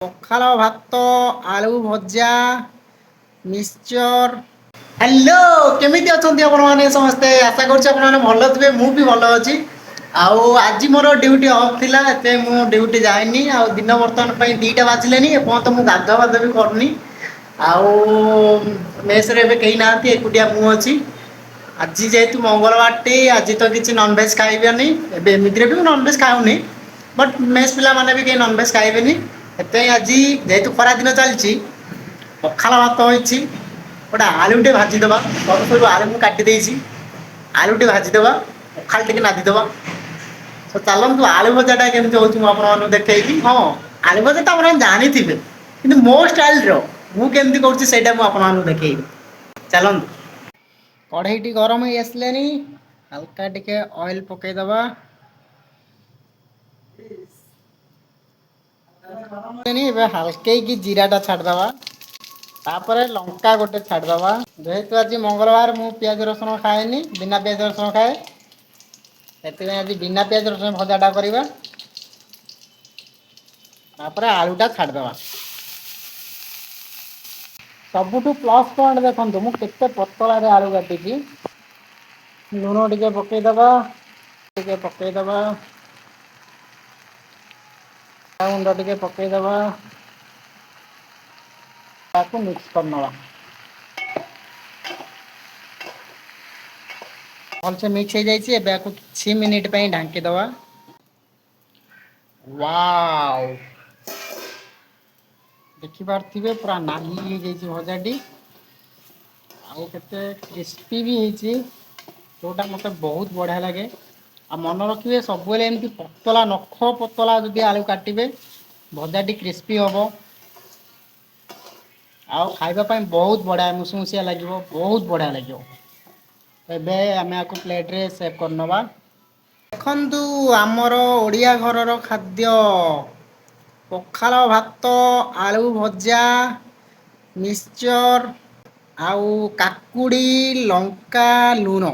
ପଖାଳ ଭାତ, ଆଳୁ ଭଜା, ମିକ୍ସଚର। ହ୍ୟାଲୋ, କେମିତି ଅଛନ୍ତି ଆପଣମାନେ ସମସ୍ତେ? ଆଶା କରୁଛି ଆପଣମାନେ ଭଲ ଥିବେ। ମୁଁ ବି ଭଲ ଅଛି। ଆଉ ଆଜି ମୋର ଡ୍ୟୁଟି ଅଫ୍ ଥିଲା, ଏତେ ମୁଁ ଡ୍ୟୁଟି ଯାଇନି। ଆଉ ଦିନ ବର୍ତ୍ତମାନ ପାଇଁ 2ଟା ବାଜିଲେଣି, ଏପର୍ଯ୍ୟନ୍ତ ମୁଁ ଗାଧୁଆ ପାଧୁଆ ବି କରିନି। ଆଉ ମେସରେ ଏବେ କେହି ନାହାନ୍ତି, ଏକୁଟିଆ ମୁଁ ଅଛି। ଆଜି ଯେହେତୁ ମଙ୍ଗଳବାରଟି, ଆଜି ତ କିଛି ନନଭେଜ୍ ଖାଇବାନି। ଏବେ ଏମିତିରେ ବି ମୁଁ ନନଭେଜ୍ ଖାଉନି, ବଟ୍ ମେସ୍ ପିଲାମାନେ ବି କେହି ନନଭେଜ୍ ଖାଇବେନି। ସେଥିପାଇଁ ଆଜି ଯେହେତୁ ଖରା ଦିନ ଚାଲିଛି, ପଖାଳ ଭାତ ହେଇଛି। ଗୋଟେ ଆଳୁଟେ ଭାଜିଦବା, ସରୁ ସରୁ ଆଳୁ ମୁଁ କାଟି ଦେଇଛି। ଆଳୁଟେ ଭାଜିଦବା, ପଖାଳ ଟିକେ ନାଦିଦବା। ଚାଲନ୍ତୁ ଆଳୁ ଭଜାଟା କେମିତି ହଉଛି ମୁଁ ଆପଣମାନଙ୍କୁ ଦେଖେଇବି। ହଁ, ଆଳୁ ଭଜା ତ ଆପଣ ଜାଣିଥିବେ, କିନ୍ତୁ ମୋ ଷ୍ଟାଇଲର ମୁଁ କେମିତି କରୁଛି ସେଇଟା ମୁଁ ଆପଣମାନଙ୍କୁ ଦେଖେଇବି। ଚାଲନ୍ତୁ। କଢ଼େଇଟି ଗରମ ହେଇ ଆସିଲାଣି, ହାଲକା ଟିକେ ଅଏଲ ପକେଇଦବା। ଏବେ ହାଲକେଇକି ଜିରାଟା ଛାଡ଼ିଦବା। ତାପରେ ଲଙ୍କା ଗୋଟେ ଛାଡ଼ିଦବା। ଯେହେତୁ ଆଜି ମଙ୍ଗଳବାର, ମୁଁ ପିଆଜ ରସୁଣ ଖାଏନି, ବିନା ପିଆଜ ରସୁଣ ଖାଏ। ସେଥିପାଇଁ ଆଜି ବିନା ପିଆଜ ରସୁଣ ଭଜାଟା କରିବା। ତାପରେ ଆଳୁଟା ଛାଡ଼ିଦବା। ସବୁଠୁ ପ୍ଲସ୍ ପଏଣ୍ଟ ଦେଖନ୍ତୁ, ମୁଁ କେତେ ପତଳାରେ ଆଳୁ କାଟିଛି। ଲୁଣ ଟିକେ ପକେଇଦବା, ଟିକେ ପକେଇଦବା। ଲଙ୍କା ଗୁଣ୍ଡ ଟିକେ ପକେଇଦବା। ତାକୁ ମିକ୍ସ କରିନବା। ଭଲସେ ମିକ୍ସ ହେଇଯାଇଛି, ଏବେ ଆକୁ କିଛି ମିନିଟ୍ ପାଇଁ ଢାଙ୍କିଦବା। ୱାଓ, ଦେଖିପାରୁଥିବେ ପୁରା ନାଲି ହେଇଯାଇଛି ଭଜାଟି। ଆଉ କେତେ କ୍ରିସ୍ପି ବି ହେଇଛି, ଯେଉଁଟା ମୋତେ ବହୁତ ବଢ଼ିଆ ଲାଗେ। ଆଉ ମନେ ରଖିବେ, ସବୁବେଳେ ଏମିତି ପତଳା ନଖ ପତଳା ଯଦି ଆଳୁ କାଟିବେ, ଭଜାଟି କ୍ରିସ୍ପି ହେବ। ଆଉ ଖାଇବା ପାଇଁ ବହୁତ ବଢ଼ିଆ ମୁସମୁସିଆ ଲାଗିବ, ବହୁତ ବଢ଼ିଆ ଲାଗିବ। ଏବେ ଆମେ ଆକୁ ପ୍ଲେଟରେ ସେଭ୍ କରିନେବା। ଦେଖନ୍ତୁ, ଆମର ଓଡ଼ିଆ ଘରର ଖାଦ୍ୟ। ପଖାଳ ଭାତ, ଆଳୁ ଭଜା, ମିକ୍ସଚର ଆଉ କାକୁଡ଼ି, ଲଙ୍କା, ଲୁଣ।